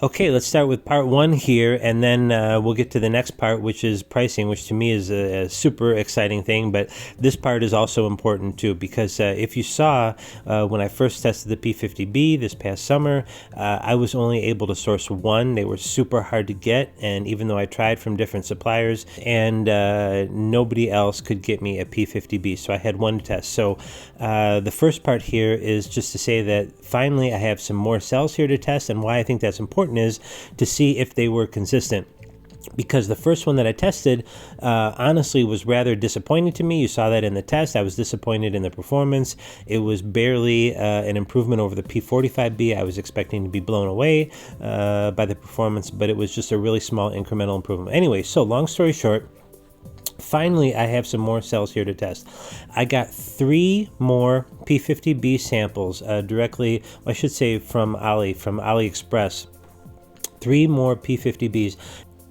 Okay, let's start with part one here, and then we'll get to the next part, which is pricing, which to me is a super exciting thing. But this part is also important too, because if you saw when I first tested the P50B this past summer, I was only able to source one. They were super hard to get, and even though I tried from different suppliers, and nobody else could get me a P50B, so I had one to test. So the first part here is just to say that finally I have some more cells here to test, and why I think that's important is to see if they were consistent, because the first one that I tested honestly was rather disappointing to me. You saw that in the test. I was disappointed in the performance. It was barely an improvement over the P45B. I was expecting to be blown away by the performance, but it was just a really small incremental improvement. Anyway, so long story short, finally, I have some more cells here to test. I got 3 more P50B samples directly, I should say from AliExpress. 3 more P50Bs.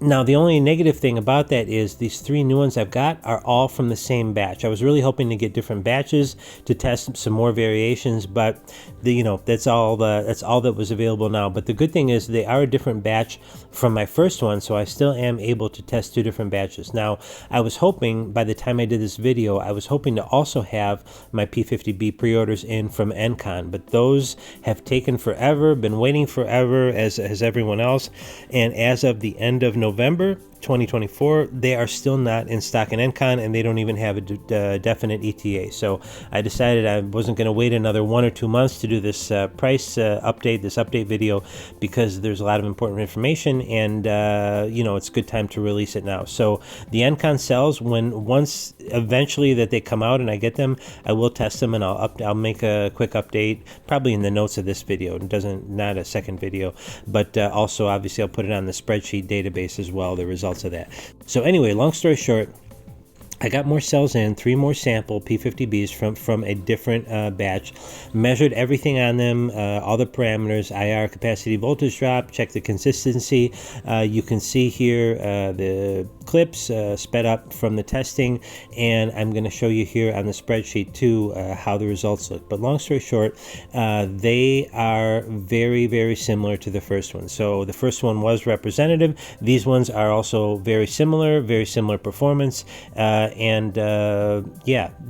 Now, the only negative thing about that is these 3 new ones I've got are all from the same batch. I was really hoping to get different batches to test some more variations, but that's all that was available now. But the good thing is they are a different batch from my first one, so I still am able to test 2 different batches. Now, I was hoping by the time I did this video, I was hoping to also have my P50B pre-orders in from Encon, but those have taken forever, been waiting forever as everyone else, and as of the end of November 2024, they are still not in stock in Encon, and they don't even have a definite ETA. So I decided I wasn't going to wait another 1 or 2 months to do this price update video, because there's a lot of important information, and it's a good time to release it now. So the Encon cells, once eventually that they come out and I get them, I will test them, and I'll make a quick update probably in the notes of this video. Not a second video, but also obviously I'll put it on the spreadsheet database as well, the results of that. So anyway, long story short, I got more cells in, 3 more sample P50Bs from a different batch, measured everything on them, all the parameters, IR, capacity, voltage drop, check the consistency. You can see here the clips sped up from the testing, and I'm going to show you here on the spreadsheet too how the results look. But long story short, they are very, very similar to the first one. So the first one was representative. These ones are also very similar performance.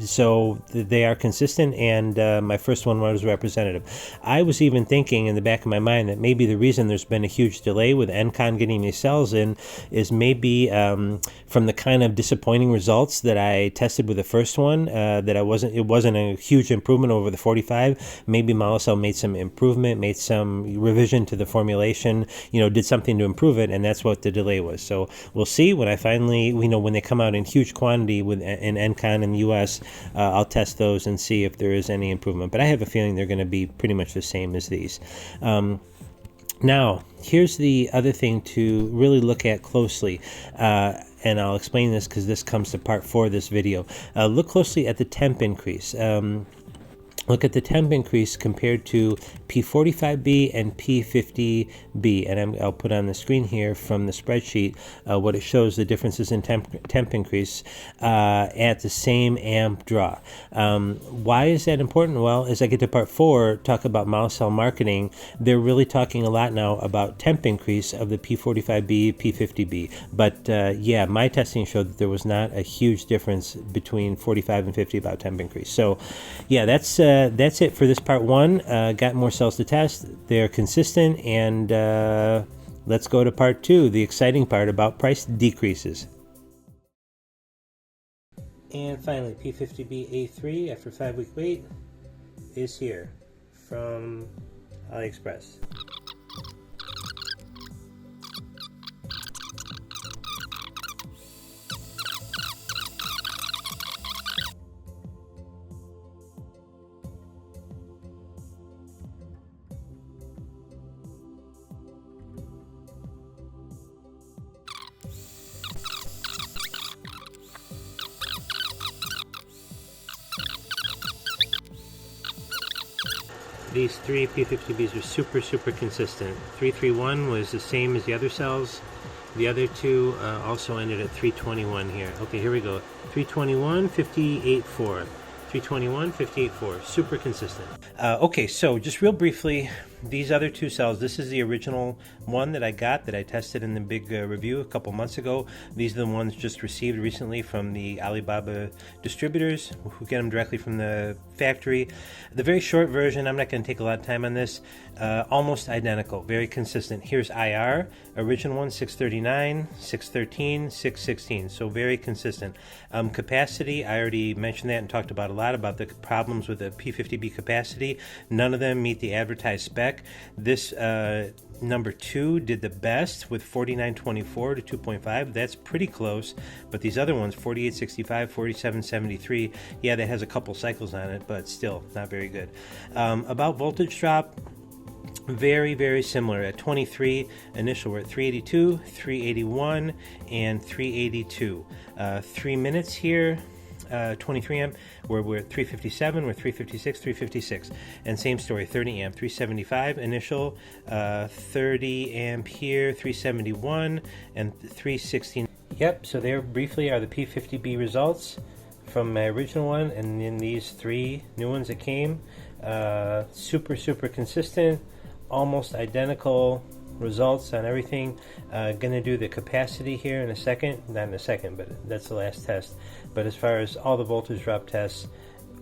So they are consistent, and my first one was representative. I was even thinking in the back of my mind that maybe the reason there's been a huge delay with Encon getting these cells in is maybe from the kind of disappointing results that I tested with the first one, it wasn't a huge improvement over the 45. Maybe Molicel made some improvement, made some revision to the formulation, did something to improve it, and that's what the delay was. So we'll see when I finally, when they come out in huge quantity in Encon in the US, I'll test those and see if there is any improvement. But I have a feeling they're going to be pretty much the same as these. Now, here's the other thing to really look at closely. And I'll explain this because this comes to part 4 of this video. Look closely at the temp increase. Look at the temp increase compared to P45B and P50B, and I'll put on the screen here from the spreadsheet what it shows, the differences in temp increase at the same amp draw. Why is that important? Well, as I get to part 4, talk about Molicel marketing, they're really talking a lot now about temp increase of the P45B, P50B. But yeah, my testing showed that there was not a huge difference between 45 and 50 about temp increase. So yeah, that's it for this part 1. Got more cells to test. They're consistent, and let's go to part 2, the exciting part about price decreases. And finally, P50B A3 after 5-week wait is here from AliExpress. These 3 P50Bs are super consistent. 331 was the same as the other cells. The other 2 also ended at 321 here. Okay, here we go. 321, 58.4. 321, 58.4. Super consistent. Okay, so just real briefly, these other two cells, this is the original one that I got, that I tested in the big review a couple months ago. These are the ones just received recently from the Alibaba distributors who get them directly from the factory. The very short version, I'm not going to take a lot of time on this, almost identical, very consistent. Here's IR, original one 639, 613, 616, so very consistent. Capacity, I already mentioned that and talked about a lot about the problems with the P50B capacity. None of them meet the advertised spec. This number 2 did the best with 4924 to 2.5. That's pretty close, but these other ones, 4865, 4773, yeah, that has a couple cycles on it, but still not very good. About voltage drop, very, very similar. At 23, initial we're at 382, 381, and 382. 3 minutes here. 23 amp, where we're at 357, we're 356, 356, and same story, 30 amp, 375 initial, 30 amp here, 371, and 316. Yep, so there briefly are the P50B results from my original one, and then these 3 new ones that came. Super consistent, almost identical results on everything. Gonna do the capacity here in a second, not in a second, but that's the last test. But as far as all the voltage drop tests,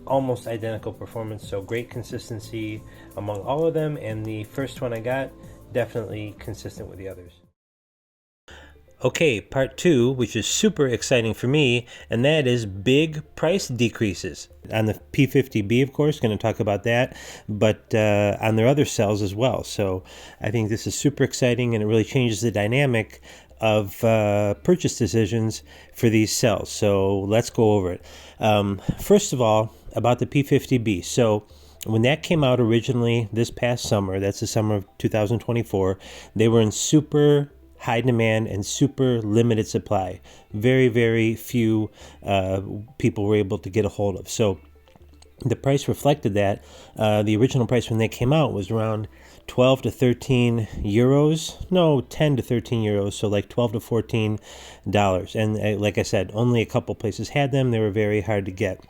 almost identical performance, so great consistency among all of them, and the first one I got, definitely consistent with the others. Okay, part 2, which is super exciting for me, and that is big price decreases. On the P50B, of course, going to talk about that, but on their other cells as well. So I think this is super exciting, and it really changes the dynamic of purchase decisions for these cells. So let's go over it. First of all, about the P50B. So when that came out originally this past summer, that's the summer of 2024, they were in super high demand and super limited supply. Very few people were able to get a hold of. So the price reflected that. The original price when they came out was around 12 to 13 euros. No, 10 to 13 euros. So like 12 to 14 dollars. And like I said, only a couple places had them. They were very hard to get.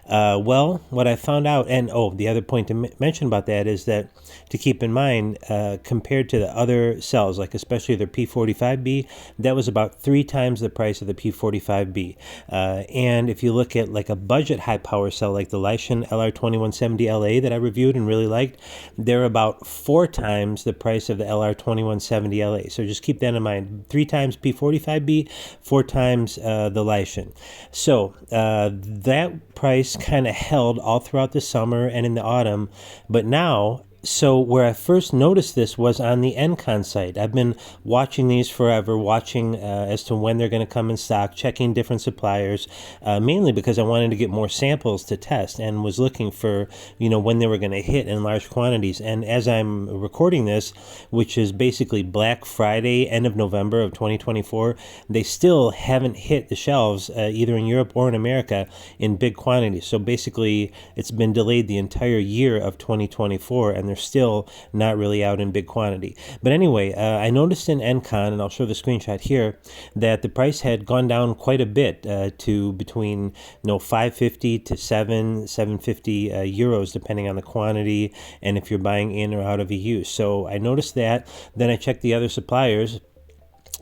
Well, what I found out, and the other point to mention about that is that to keep in mind, compared to the other cells, like especially the P45B, that was about 3 times the price of the P45B. And if you look at like a budget high power cell like the Lishen LR2170LA that I reviewed and really liked, they're about 4 times the price of the LR2170LA. So just keep that in mind. 3 times P45B, 4 times the Lishen. So that price kind of held all throughout the summer and in the autumn, but now, so where I first noticed this was on the Encon site. I've been watching these forever, watching as to when they're going to come in stock, checking different suppliers, mainly because I wanted to get more samples to test and was looking for, when they were going to hit in large quantities. And as I'm recording this, which is basically Black Friday, end of November of 2024, they still haven't hit the shelves either in Europe or in America in big quantities. So basically, it's been delayed the entire year of 2024, and they're still not really out in big quantity. But anyway, I noticed in Encon, and I'll show the screenshot here, that the price had gone down quite a bit to between 550 to 750 euros, depending on the quantity and if you're buying in or out of EU. So I noticed that. Then I checked the other suppliers.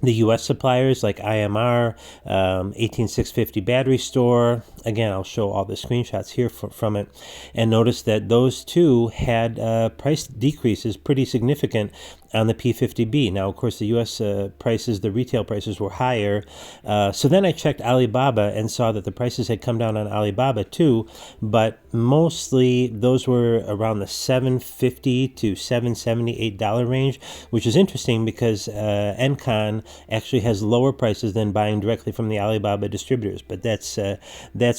The U.S. suppliers like IMR, 18650 Battery Store. Again, I'll show all the screenshots here from it. And notice that those two had price decreases pretty significant on the P50B. Now, of course, the U.S. prices, the retail prices were higher. So then I checked Alibaba and saw that the prices had come down on Alibaba too, but mostly those were around the $750 to $778 range, which is interesting because Encon actually has lower prices than buying directly from the Alibaba distributors, but that's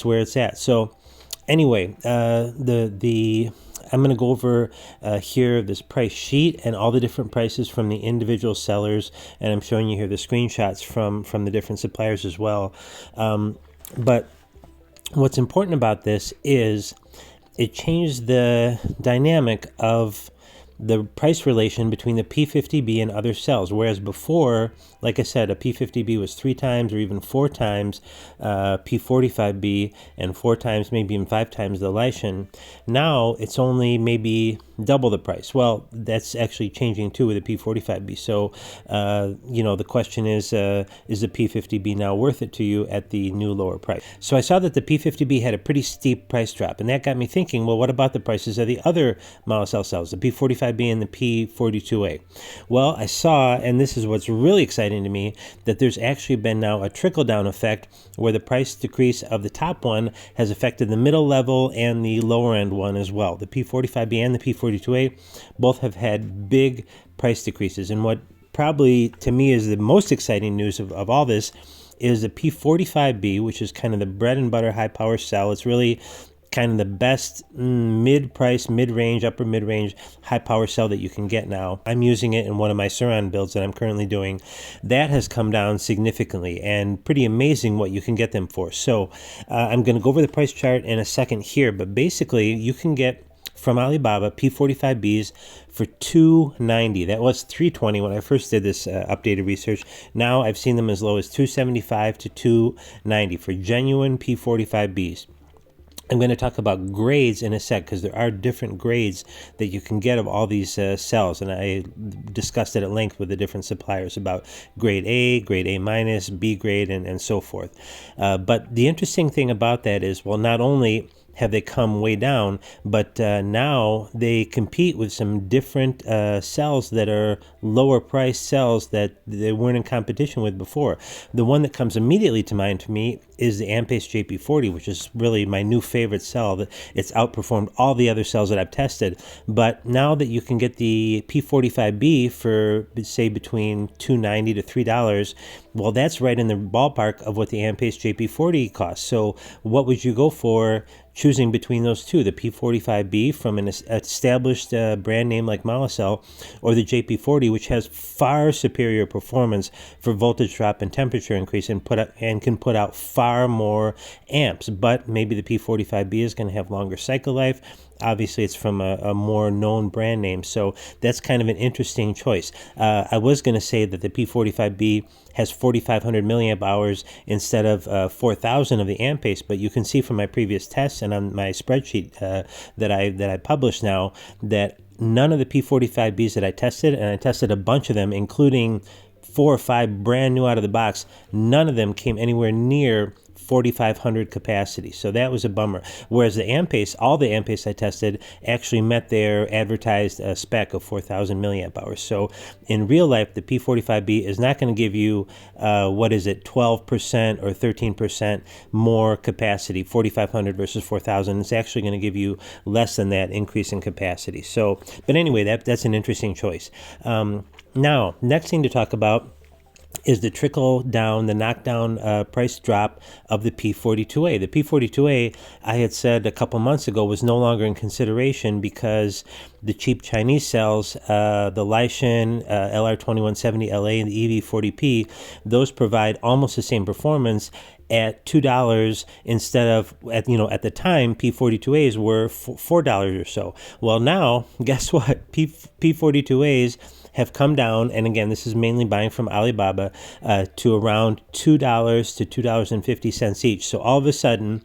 where it's at. So anyway, I'm going to go over here this price sheet and all the different prices from the individual sellers, and I'm showing you here the screenshots from the different suppliers as well. But what's important about this is it changed the dynamic of the price relation between the P50B and other cells. Whereas before, like I said, a P50B was 3 times or even 4 times P45B and 4 times, maybe even 5 times the Lishen. Now it's only maybe double the price. Well, that's actually changing too with the P45B. So, the question is the P50B now worth it to you at the new lower price? So I saw that the P50B had a pretty steep price drop, and that got me thinking, well, what about the prices of the other Molicel cells, the P45B and the P42A? Well, I saw, and this is what's really exciting to me, that there's actually been now a trickle-down effect where the price decrease of the top one has affected the middle level and the lower end one as well. The P45B and the P42A both have had big price decreases. And what probably to me is the most exciting news of all this is the P45B, which is kind of the bread and butter high power cell. It's really kind of the best mid-price, mid-range, upper mid-range high power cell that you can get now. I'm using it in one of my Surround builds that I'm currently doing. That has come down significantly, and pretty amazing what you can get them for. So I'm going to go over the price chart in a second here, but basically you can get from Alibaba P45Bs for $290. That was $320 when I first did this updated research. Now I've seen them as low as $275 to $290 for genuine P45Bs. I'm going to talk about grades in a sec, because there are different grades that you can get of all these cells, and I discussed it at length with the different suppliers about grade A minus, B grade, and so forth. But the interesting thing about that is, well, not only have they come way down, but now they compete with some different cells that are lower priced cells that they weren't in competition with before. The one that comes immediately to mind to me is the Ampace JP40, which is really my new favorite cell. It's outperformed all the other cells that I've tested. But now that you can get the P45B for, say, between $290 to $3, well, that's right in the ballpark of what the Ampace JP40 costs. So what would you go for choosing between those two, the P45B from an established brand name like Molicel, or the JP40, which has far superior performance for voltage drop and temperature increase, and can put out far more amps? But maybe the P45B is going to have longer cycle life. Obviously, it's from a more known brand name, so that's kind of an interesting choice. I was going to say that the P45B has 4,500 milliamp hours instead of 4,000 of the Ampace, but you can see from my previous tests and on my spreadsheet that I published now that none of the P45Bs that I tested, and I tested a bunch of them, including 4 or 5 brand new out of the box, none of them came anywhere near 4,500 capacity. So that was a bummer. Whereas the Ampace, all the Ampace I tested actually met their advertised spec of 4,000 milliamp hours. So in real life, the P45B is not going to give you, 12% or 13% more capacity, 4,500 versus 4,000. It's actually going to give you less than that increase in capacity. So, but anyway, that's an interesting choice. Now, next thing to talk about is the trickle down, the knockdown price drop of the P42A. The P42A, I had said a couple months ago, was no longer in consideration because the cheap Chinese cells, the Lishen LR2170LA and the EV40P, those provide almost the same performance at $2 instead of, at the time, P42As were $4 or so. Well, now, guess what? P42As have come down, and again, this is mainly buying from Alibaba, to around $2 to $2.50 each. So all of a sudden,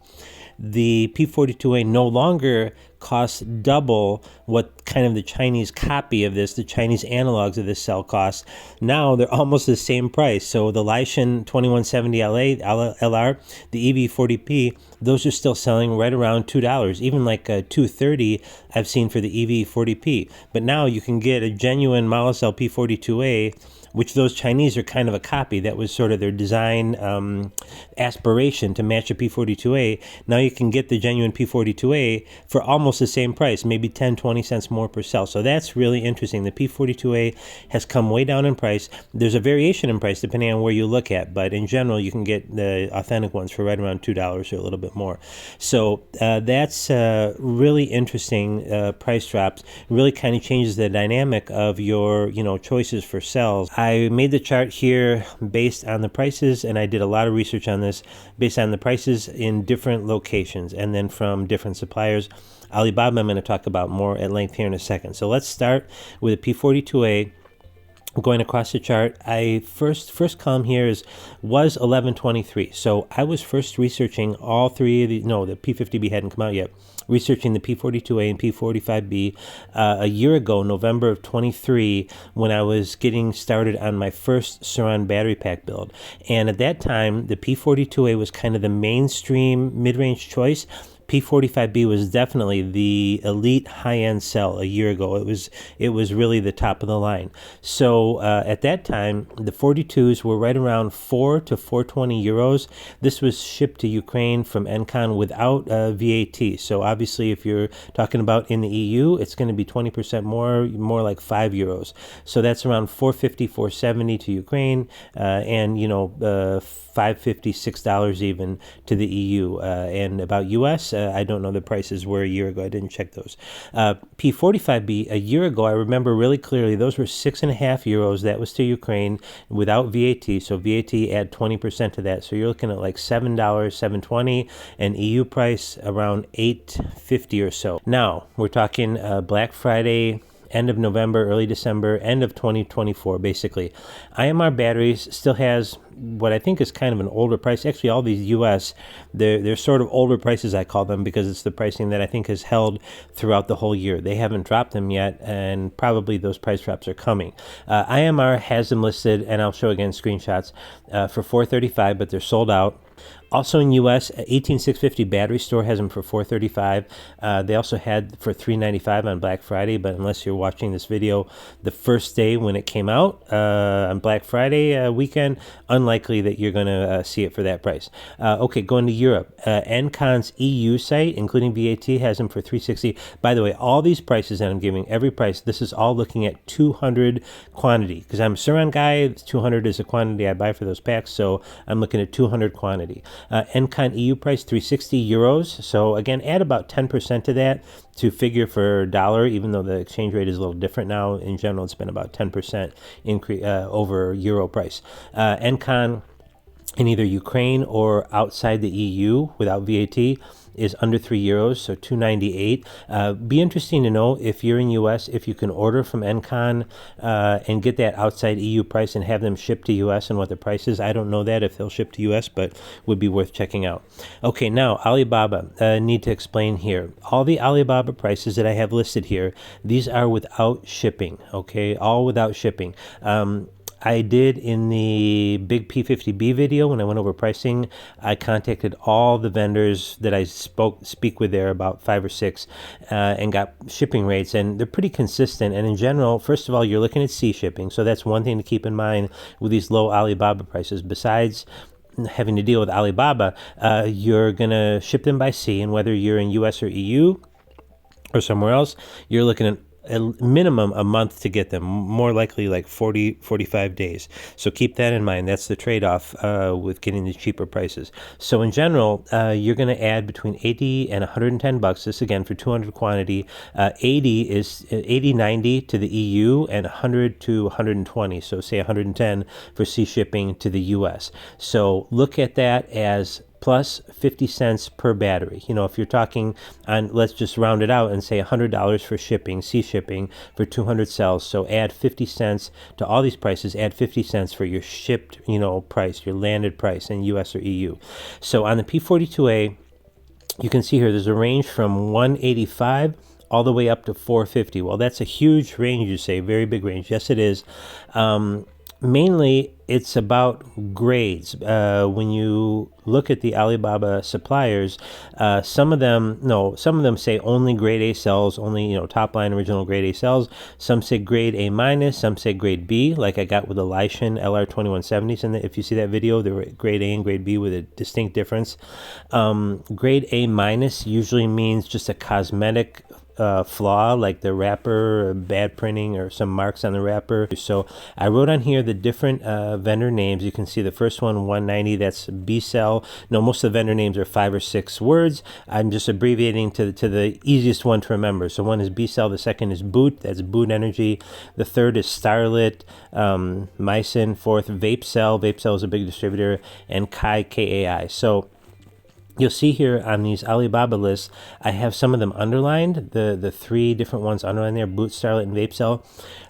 the P42A no longer costs double what kind of the Chinese copy of this, the Chinese analogs of this cell costs. Now they're almost the same price. So the Lishen 2170LA, LR, the EV40P, those are still selling right around $2, even like $2.30 I've seen for the EV40P. But now you can get a genuine Molicel P42A, which those Chinese are kind of a copy. That was sort of their design aspiration to match a P42A. Now you can get the genuine P42A for almost the same price, maybe 10-20 cents more per cell. So that's really interesting. The P42A has come way down in price. There's a variation in price depending on where you look at, but in general you can get the authentic ones for right around $2 or a little bit more. So that's really interesting price drops. Really kind of changes the dynamic of your choices for cells. I made the chart here based on the prices, and I did a lot of research on this based on the prices in different locations and then from different suppliers. Alibaba I'm going to talk about more at length here in a second. So let's start with a P42A. Going across the chart, I first column here was 1123. So I was first researching all three of the, no, the P50B hadn't come out yet, researching the P42A and P45B a year ago, November of 23, when I was getting started on my first Sur-Ron battery pack build. And at that time, the P42A was kind of the mainstream mid-range choice. P45B was definitely the elite high-end cell a year ago. It was really the top of the line. So at that time, the 42s were right around 4 to 420 euros. This was shipped to Ukraine from Encon without VAT. So obviously, if you're talking about in the EU, it's going to be 20% more like 5 euros. So that's around 450, 470 to Ukraine, and $5.50, $6 even to the EU. And about US, I don't know the prices were a year ago. I didn't check those. P45B, a year ago, I remember really clearly, those were 6.5 euros. That was to Ukraine without VAT. So VAT add 20% to that. So you're looking at like $7, $7.20, and EU price around $8.50 or so. Now, we're talking Black Friday, end of November, early December, end of 2024, basically. IMR Batteries still has what I think is kind of an older price. Actually, all these US, they're sort of older prices, I call them, because it's the pricing that I think has held throughout the whole year. They haven't dropped them yet, and probably those price drops are coming. IMR has them listed, and I'll show again screenshots, for $435, but they're sold out. Also in U.S., 18650 Battery Store has them for $435. They also had for $395 on Black Friday, but unless you're watching this video the first day when it came out on Black Friday weekend, unlikely that you're going to see it for that price. Okay, going to Europe. Encon's EU site, including VAT, has them for $360. By the way, all these prices that I'm giving, every price, this is all looking at 200 quantity, because I'm a Sur-Ron guy. 200 is a quantity I buy for those packs, so I'm looking at 200 quantity. Encon EU price, 360 euros. So again, add about 10% to that to figure for dollar, even though the exchange rate is a little different now. In general, it's been about 10% increase over euro price. Encon in either Ukraine or outside the EU without VAT is under 3 euros, so 298. Be interesting to know if you're in US, if you can order from Encon and get that outside EU price and have them shipped to US and what the price is. I don't know that if they'll ship to US, but would be worth checking out. Okay, now Alibaba, need to explain here. All the Alibaba prices that I have listed here, these are without shipping, okay, all without shipping. I did in the big P50B video when I went over pricing. I contacted all the vendors that I speak with there, about 5 or 6, and got shipping rates, and they're pretty consistent. And in general, first of all, you're looking at sea shipping, so that's one thing to keep in mind with these low Alibaba prices. Besides having to deal with Alibaba, you're gonna ship them by sea, and whether you're in US or EU or somewhere else, you're looking at a minimum a month to get them, more likely like 45 days. So keep that in mind. That's the trade-off with getting the cheaper prices. So in general, you're going to add between 80 and 110 bucks. This again for 200 quantity. 80, 90 to the EU and 100 to 120. So say 110 for sea shipping to the US. So look at that as plus 50 cents per battery. You know, if you're talking on, let's just round it out and say $100 for shipping, sea shipping for 200 cells. So add 50 cents to all these prices, add 50 cents for your shipped, price, your landed price in US or EU. So on the P42A, you can see here there's a range from 185 all the way up to 450. Well, that's a huge range, you say, very big range. Yes, it is. Mainly, it's about grades. When you look at the Alibaba suppliers, some of them say only grade A cells, only top line original grade A cells. Some say grade A minus, some say grade B, like I got with the Lishen LR2170s. And if you see that video, there were grade A and grade B with a distinct difference. Grade A minus usually means just a cosmetic flaw, like the wrapper, bad printing, or some marks on the wrapper. So I wrote on here the different vendor names. You can see the first one, 190, that's B cell. No, most of the vendor names are 5 or 6 words. I'm just abbreviating to the easiest one to remember. So one is B cell, the second is boot, that's boot energy. The third is Starlit, Mycin, fourth Vape Cell is a big distributor, and Kai, KAI. So You'll see here on these Alibaba lists, I have some of them underlined, the three different ones underlined there, Boot, Starlet, and VapeCell.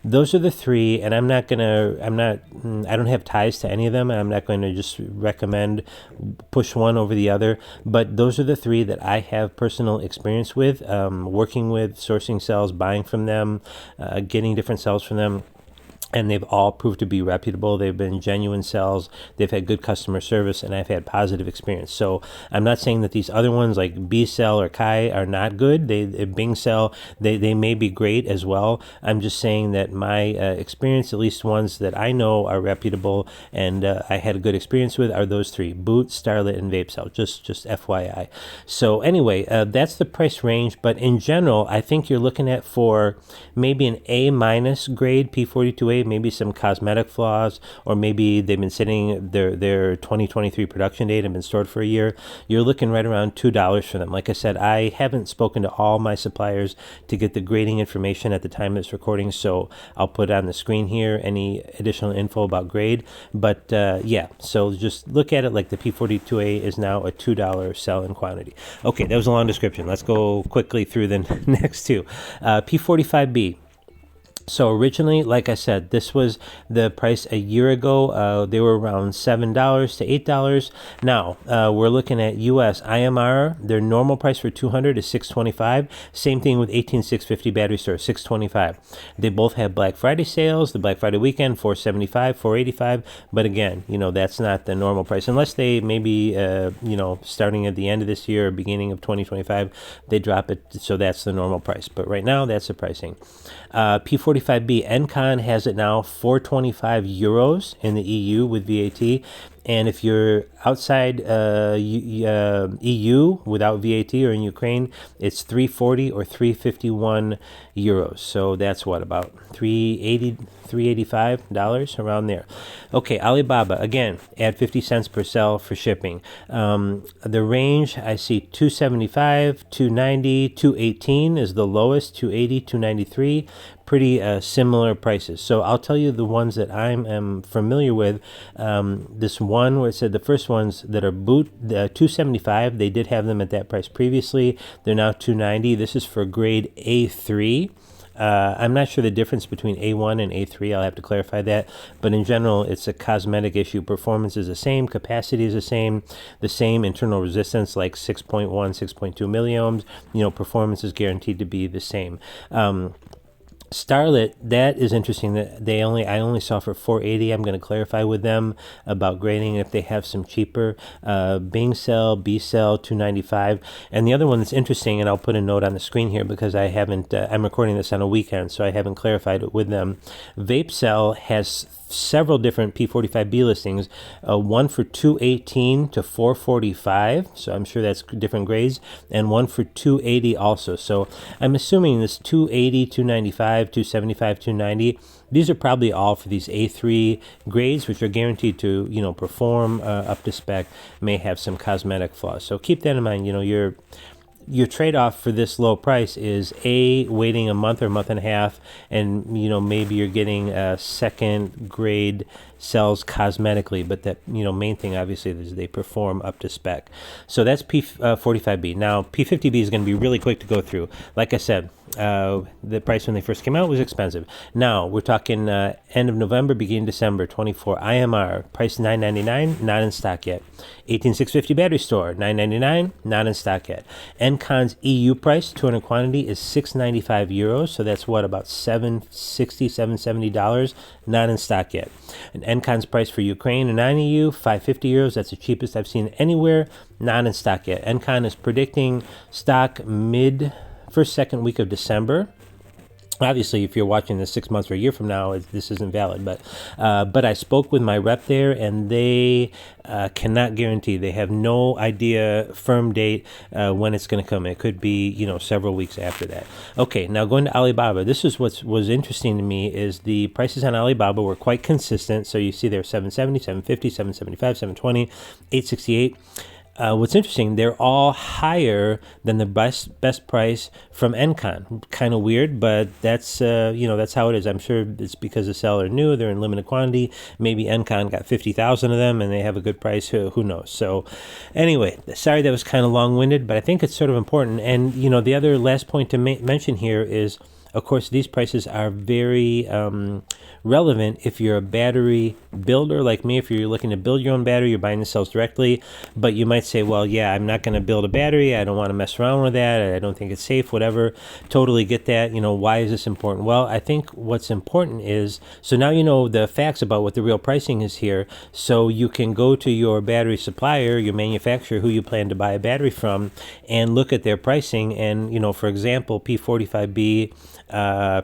Those are the three, and I don't have ties to any of them, and I'm not going to just recommend push one over the other, but those are the three that I have personal experience with, working with, sourcing cells, buying from them, getting different cells from them. And they've all proved to be reputable. They've been genuine cells. They've had good customer service, and I've had positive experience. So I'm not saying that these other ones like B Cell or Kai are not good. Bing Cell, they may be great as well. I'm just saying that my experience, at least ones that I know are reputable and I had a good experience with, are those three: Boot, Starlet, and VapeCell. Just FYI. So anyway, that's the price range. But in general, I think you're looking at for maybe an A- grade P42A. Maybe some cosmetic flaws, or maybe they've been sitting their 2023 production date and been stored for a year. You're looking right around $2 for them. Like I said, I haven't spoken to all my suppliers to get the grading information at the time of this recording, so I'll put on the screen here any additional info about grade. But yeah, so just look at it like the P42A is now a $2 cell in quantity. Okay, that was a long description. Let's go quickly through the next two. P45B. So originally, like I said, this was the price a year ago. They were around $7 to $8. Now we're looking at US IMR. Their normal price for 200 is $625. Same thing with 18650 battery store, $625. They both have Black Friday sales. The Black Friday weekend, $475, $485. But again, that's not the normal price, unless they maybe starting at the end of this year or beginning of 2025, they drop it. So that's the normal price. But right now, that's the pricing. P45B, Encon has it now 425 euros in the EU with VAT. And if you're outside EU without VAT or in Ukraine, it's 340 or 351 euros. So that's what, about $385 around there. Okay, Alibaba, again, add 50 cents per cell for shipping. The range, I see 275, 290, 218 is the lowest, 280, 293. Pretty similar prices. So I'll tell you the ones that I am familiar with. This one where it said the first ones that are Boot, 275, they did have them at that price previously. They're now 290. This is for grade A3. I'm not sure the difference between A1 and A3. I'll have to clarify that. But in general, it's a cosmetic issue. Performance is the same. Capacity is the same internal resistance, like 6.1, 6.2 milliohms. Performance is guaranteed to be the same. Starlet, that is interesting that I only saw for 480. I'm going to clarify with them about grading if they have some cheaper. Bing Cell, B Cell, 295. And the other one that's interesting, and I'll put a note on the screen here because I haven't, I'm recording this on a weekend, so I haven't clarified it with them. VapeCell has several different P45B listings, one for 218 to 445, so I'm sure that's different grades, and one for 280 also. So I'm assuming this 280, 295, 275, 290, these are probably all for these A3 grades, which are guaranteed to, perform up to spec, may have some cosmetic flaws. So keep that in mind. Your trade-off for this low price is waiting a month or a month and a half, and maybe you're getting second grade cells cosmetically, but that main thing obviously is they perform up to spec. So that's P45B. Now P50B is going to be really quick to go through. Like I said, the price when they first came out was expensive. Now we're talking end of November, beginning December 24. IMR price $9.99, not in stock yet. 18650 battery store $9.99, not in stock yet. Encon's EU price 200 quantity is 695 euros, so that's what, about $760, $770, not in stock yet. And Encon's price for Ukraine and non-EU 550 euros, that's the cheapest I've seen anywhere, not in stock yet. Encon is predicting stock second week of December. Obviously, if you're watching this 6 months or a year from now, this isn't valid. But I spoke with my rep there, and they cannot guarantee. They have no idea, firm date, when it's going to come. It could be, several weeks after that. Okay, now going to Alibaba. This is what was interesting to me is the prices on Alibaba were quite consistent. So you see there 770, 750, 775, 720, 868. What's interesting, they're all higher than the best price from Encon. Kind of weird, but that's that's how it is. I'm sure it's because the cell are new, they're in limited quantity. Maybe Encon got 50,000 of them and they have a good price. Who knows? So anyway, sorry that was kind of long-winded, but I think it's sort of important. And the other last point to mention here is, of course, these prices are very relevant if you're a battery builder like me. If you're looking to build your own battery, you're buying the cells directly, but you might say, well, yeah, I'm not going to build a battery. I don't want to mess around with that. I don't think it's safe, whatever. Totally get that. Why is this important? Well, I think what's important is, so now you know the facts about what the real pricing is here, so you can go to your battery supplier, your manufacturer, who you plan to buy a battery from, and look at their pricing. And, for example, P45B,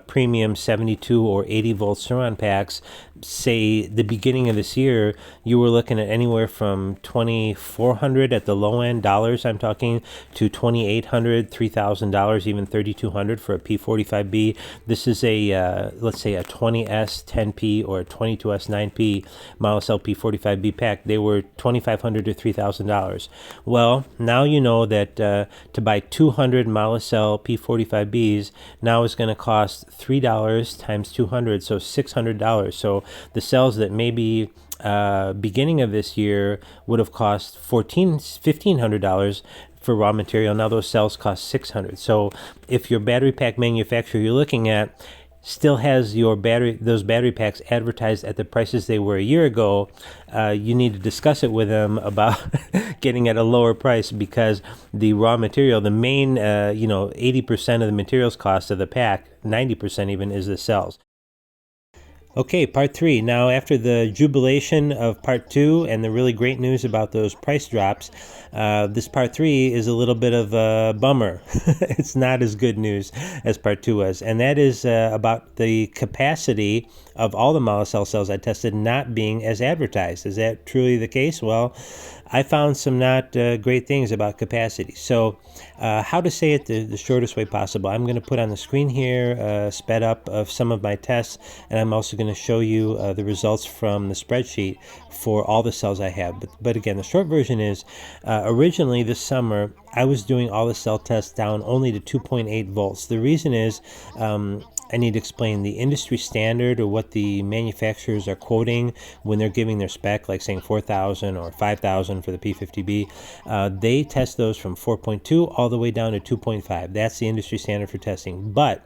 premium 72 or 80 volt Suron packs, say the beginning of this year, you were looking at anywhere from $2,400 at the low end, dollars I'm talking, to $2,800, $3,000, even $3,200 for a P45B. This is a let's say a 20S 10P or a 22S 9P Molicel P45B pack. They were $2,500 to $3,000. Well, now you know that to buy 200 Molicel P45Bs now is going to cost $3 times 200, so $600. So the cells that maybe beginning of this year would have cost $1,500 for raw material, now those cells cost $600. So if your battery pack manufacturer you're looking at still has those battery packs advertised at the prices they were a year ago, you need to discuss it with them about getting at a lower price, because the raw material, the main 80% of the materials cost of the pack, 90% even, is the cells. Okay, part 3. Now, after the jubilation of part 2 and the really great news about those price drops, this part 3 is a little bit of a bummer. It's not as good news as part 2 was, and that is about the capacity of all the Molicel cells I tested not being as advertised. Is that truly the case? Well, I found some not great things about capacity. So how to say it the shortest way possible. I'm going to put on the screen here sped up of some of my tests, and I'm also going to show you the results from the spreadsheet for all the cells I have. But again, the short version is originally this summer I was doing all the cell tests down only to 2.8 volts. The reason is I need to explain the industry standard, or what the manufacturers are quoting when they're giving their spec, like saying 4,000 or 5,000 for the P50B. They test those from 4.2 all the way down to 2.5. That's the industry standard for testing. But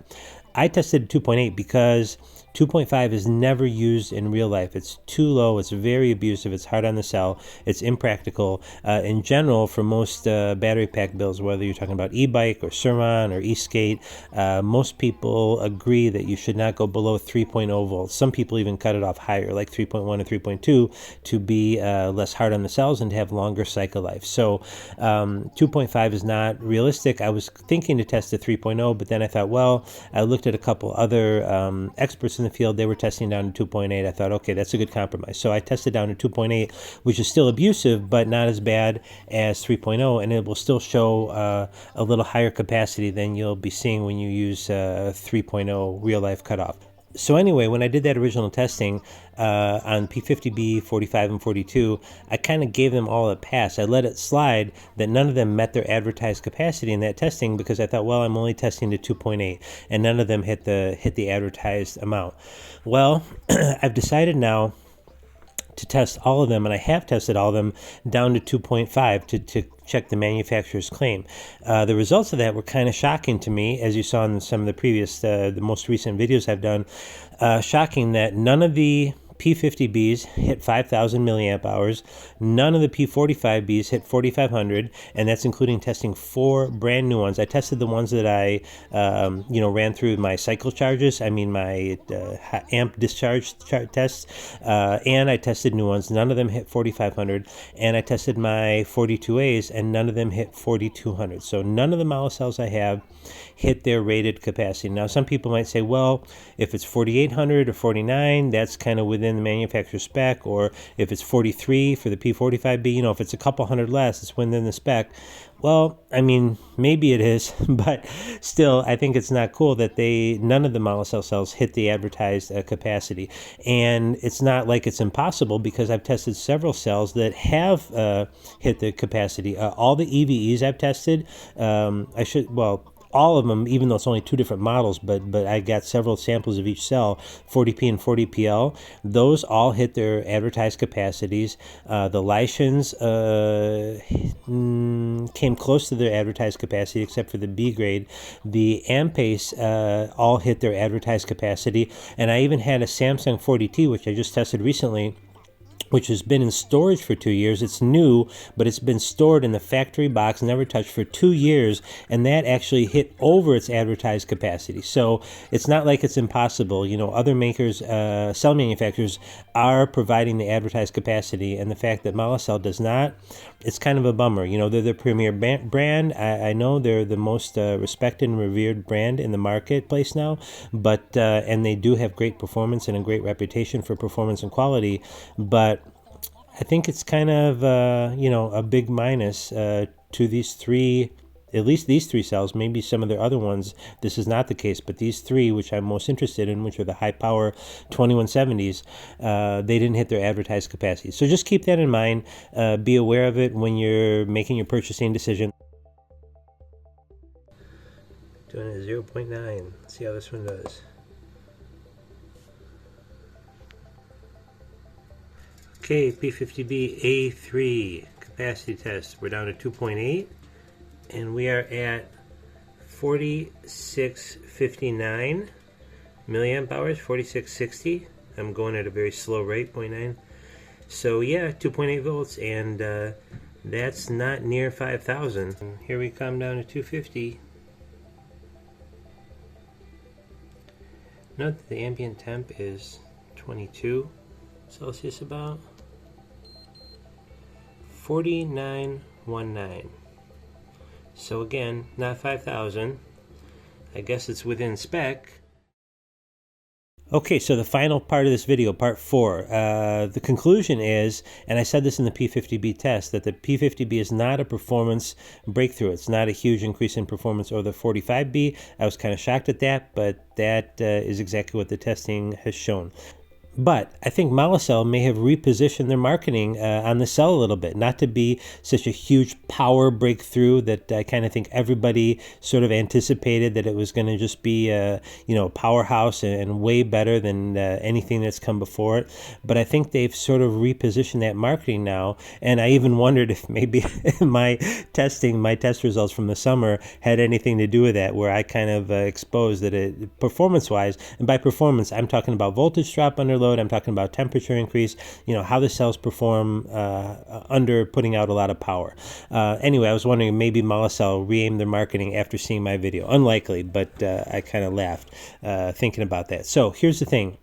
I tested 2.8 because 2.5 is never used in real life. It's too low. It's very abusive. It's hard on the cell. It's impractical. In general, for most battery pack builds, whether you're talking about e-bike or Suron or e-skate, most people agree that you should not go below 3.0 volts. Some people even cut it off higher, like 3.1 or 3.2, to be less hard on the cells and to have longer cycle life. So 2.5 is not realistic. I was thinking to test a 3.0, but then I thought, well, I looked at a couple other experts in the field. They were testing down to 2.8. I thought, okay, that's a good compromise. So I tested down to 2.8, which is still abusive, but not as bad as 3.0, and it will still show a little higher capacity than you'll be seeing when you use 3.0 real-life cutoff. So anyway, when I did that original testing on P50B, 45, and 42, I kind of gave them all a pass. I let it slide that none of them met their advertised capacity in that testing, because I thought, well, I'm only testing to 2.8, and none of them hit the advertised amount. Well, I've decided now to test all of them, and I have tested all of them down to 2.5 to check the manufacturer's claim. The results of that were kind of shocking to me, as you saw in some of the previous, the most recent videos I've done. Shocking that none of the P50Bs hit 5,000 milliamp hours. None of the P45Bs hit 4,500, and that's including testing 4 brand new ones. I tested the ones that I, ran through my cycle charges. I mean my amp discharge tests, and I tested new ones. None of them hit 4,500, and I tested my 42As, and none of them hit 4,200. So none of the Molicels I have hit their rated capacity. Now, some people might say, well, if it's 4,800 or 49, that's kind of within within the manufacturer spec, or if it's 43 for the P45B, you know, if it's a couple hundred less, it's within the spec. Well, I mean, maybe it is, but still, I think it's not cool that none of the Molicel cells hit the advertised capacity. And it's not like it's impossible, because I've tested several cells that have hit the capacity. All the EVEs I've tested, all of them, even though it's only two different models, but I got several samples of each cell, 40P and 40PL. Those all hit their advertised capacities. The Lishens came close to their advertised capacity, except for the B grade. The Ampace all hit their advertised capacity. And I even had a Samsung 40T, which I just tested recently, which has been in storage for 2 years. It's new, but it's been stored in the factory box, never touched, for 2 years, and that actually hit over its advertised capacity. So it's not like it's impossible. You know, other makers, cell manufacturers, are providing the advertised capacity, and the fact that Molicel does not, it's kind of a bummer. You know, they're the premier brand. I know they're the most respected and revered brand in the marketplace now, but and they do have great performance and a great reputation for performance and quality, but I think it's kind of, you know, a big minus to these three, at least these three cells. Maybe some of their other ones, this is not the case, but these three, which I'm most interested in, which are the high power 2170s, they didn't hit their advertised capacity. So just keep that in mind. Be aware of it when you're making your purchasing decision. Doing a 0.9. Let's see how this one does. Okay, P50B A3 capacity test. We're down to 2.8, and we are at 4659 milliamp hours, 4660. I'm going at a very slow rate, 0.9. So yeah, 2.8 volts, and that's not near 5,000. Here we come down to 250. Note that the ambient temp is 22 Celsius about. 4919. So again, not 5,000. I guess it's within spec. Okay, so the final part of this video, part 4, the conclusion is, and I said this in the P50B test, that the P50B is not a performance breakthrough. It's not a huge increase in performance over the 45B. I was kind of shocked at that, but that is exactly what the testing has shown. But I think Molicel may have repositioned their marketing on the cell a little bit, not to be such a huge power breakthrough that I kind of think everybody sort of anticipated, that it was going to just be a powerhouse and way better than anything that's come before it. But I think they've sort of repositioned that marketing now, and I even wondered if maybe my test results from the summer had anything to do with that, where I kind of exposed that it, performance-wise, and by performance I'm talking about voltage drop under load, I'm talking about temperature increase, how the cells perform under putting out a lot of power. Anyway, I was wondering, maybe Molicel re-aimed their marketing after seeing my video. Unlikely, but I kind of laughed thinking about that. So here's the thing.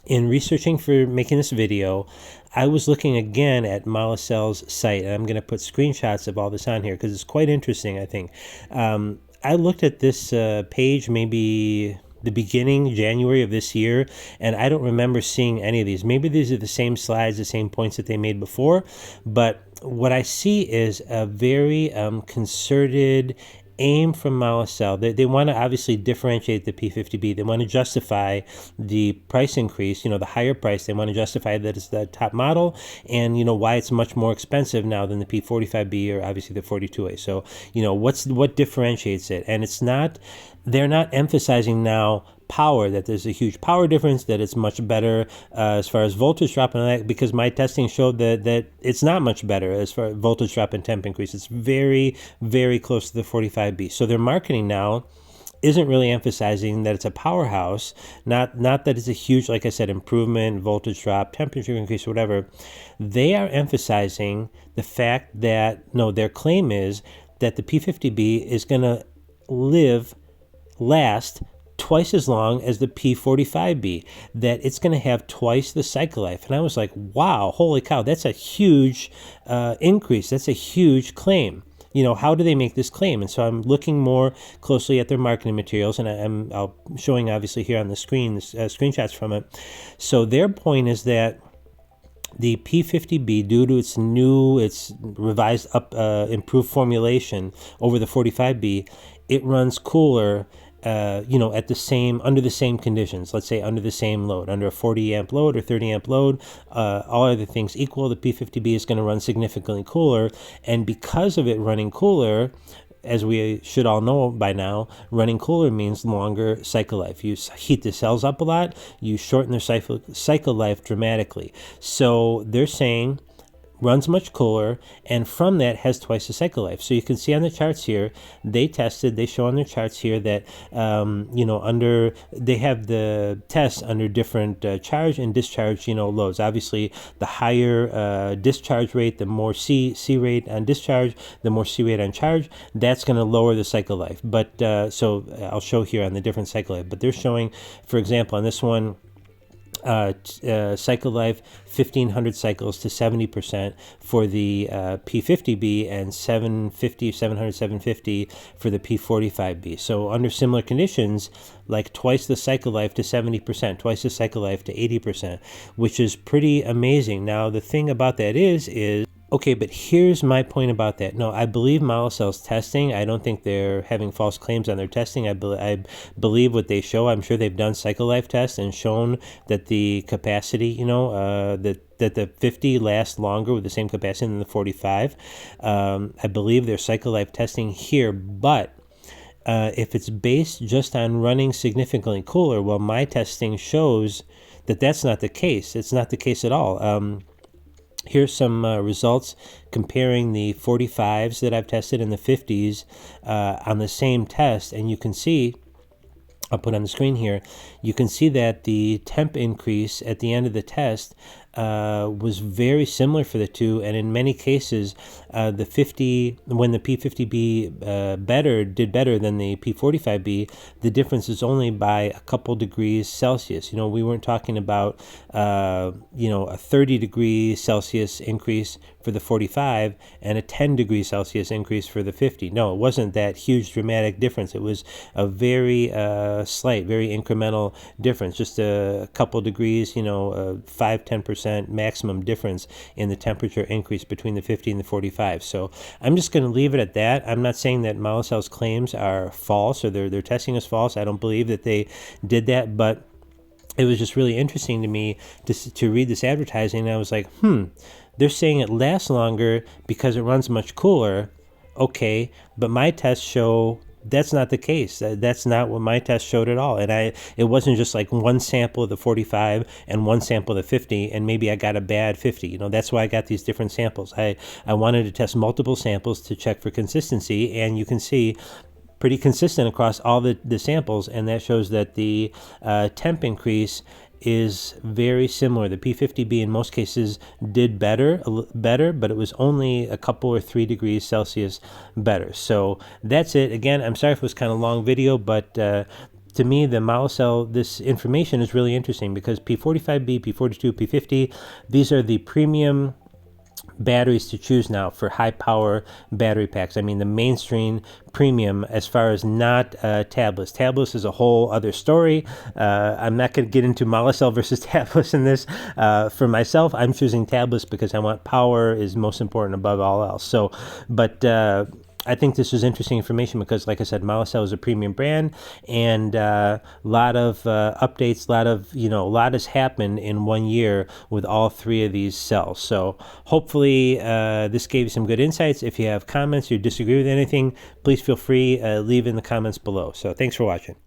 In researching for making this video, I was looking again at Molicel's site, and I'm going to put screenshots of all this on here because it's quite interesting, I think. I looked at this page maybe the beginning, January of this year, and I don't remember seeing any of these. Maybe these are the same slides, the same points that they made before, but what I see is a very concerted aim from Molicel. They want to obviously differentiate the P50B. They want to justify the price increase, the higher price. They want to justify that it's the top model, and why it's much more expensive now than the P45B or obviously the 42A. So what differentiates it? And they're not emphasizing now power, that there's a huge power difference, that it's much better as far as voltage drop and all that, because my testing showed that it's not much better as far as voltage drop and temp increase. It's very, very close to the 45B. So their marketing now isn't really emphasizing that it's a powerhouse, not that it's a huge, like I said, improvement, voltage drop, temperature increase, or whatever. They are emphasizing the fact that, their claim is that the P50B is going to last twice as long as the P45B, that it's going to have twice the cycle life. And I was like, wow, holy cow, that's a huge increase. That's a huge claim. how do they make this claim? And so I'm looking more closely at their marketing materials, and I'm showing obviously here on the screen screenshots from it. So their point is that the P50B, due to its revised improved formulation over the 45B, it runs cooler, under the same conditions. Let's say under the same load, under a 40 amp load or 30 amp load, all other things equal, the P50B is going to run significantly cooler. And because of it running cooler, as we should all know by now, running cooler means longer cycle life. You heat the cells up a lot, you shorten their cycle life dramatically. So they're saying runs much cooler, and from that has twice the cycle life. So you can see on the charts here, they show on their charts here that, they have the tests under different charge and discharge, loads. Obviously, the higher discharge rate, the more C rate on discharge, the more C rate on charge, that's going to lower the cycle life. But so I'll show here on the different cycle life. But they're showing, for example, on this one, cycle life 1500 cycles to 70% for the P50B, and 750 for the P45B. So under similar conditions, like twice the cycle life to 70%, twice the cycle life to 80%, which is pretty amazing. Now the thing about that is okay, but here's my point about that. No, I believe Molicel's testing. I don't think they're having false claims on their testing. I believe what they show. I'm sure they've done cycle life tests and shown that the capacity, that the 50 lasts longer with the same capacity than the 45. I believe their cycle life testing here, but if it's based just on running significantly cooler, well, my testing shows that that's not the case. It's not the case at all. Here's some results comparing the 45s that I've tested and the 50s on the same test, and you can see, I'll put on the screen here, you can see that the temp increase at the end of the test was very similar for the two, and in many cases, when the P50B did better than the P45B, the difference is only by a couple degrees Celsius. We weren't talking about a 30 degrees Celsius increase for the 45 and a 10 degrees Celsius increase for the 50. No, it wasn't that huge dramatic difference. It was a very slight, very incremental difference, just a couple degrees, 5-10% maximum difference in the temperature increase between the 50 and the 45. So I'm just going to leave it at that. I'm not saying that Molicel's claims are false or their testing is false. I don't believe that they did that, but it was just really interesting to me to read this advertising, and I was like, they're saying it lasts longer because it runs much cooler. Okay, but my tests show that's not the case. That's not what my test showed at all. And it wasn't just like one sample of the 45 and one sample of the 50, and maybe I got a bad 50. That's why I got these different samples. I wanted to test multiple samples to check for consistency, and you can see pretty consistent across all the samples, and that shows that the temp increase is very similar. The P50B in most cases did better, but it was only a couple or 3 degrees Celsius better. So that's it. Again, I'm sorry if it was kind of a long video, but to me, the Molicel, this information is really interesting because P45B, P42, P50, these are the premium batteries to choose now for high power battery packs. I mean, the mainstream premium as far as not tablets. Tablets is a whole other story. I'm not going to get into Molicel versus tablets in this. For myself, I'm choosing tablets because I want power is most important above all else. So, but I think this is interesting information because, like I said, Molicel is a premium brand, and a lot of updates, a lot has happened in 1 year with all 3 of these cells. So hopefully this gave you some good insights. If you have comments or disagree with anything, please feel free leave in the comments below. So thanks for watching.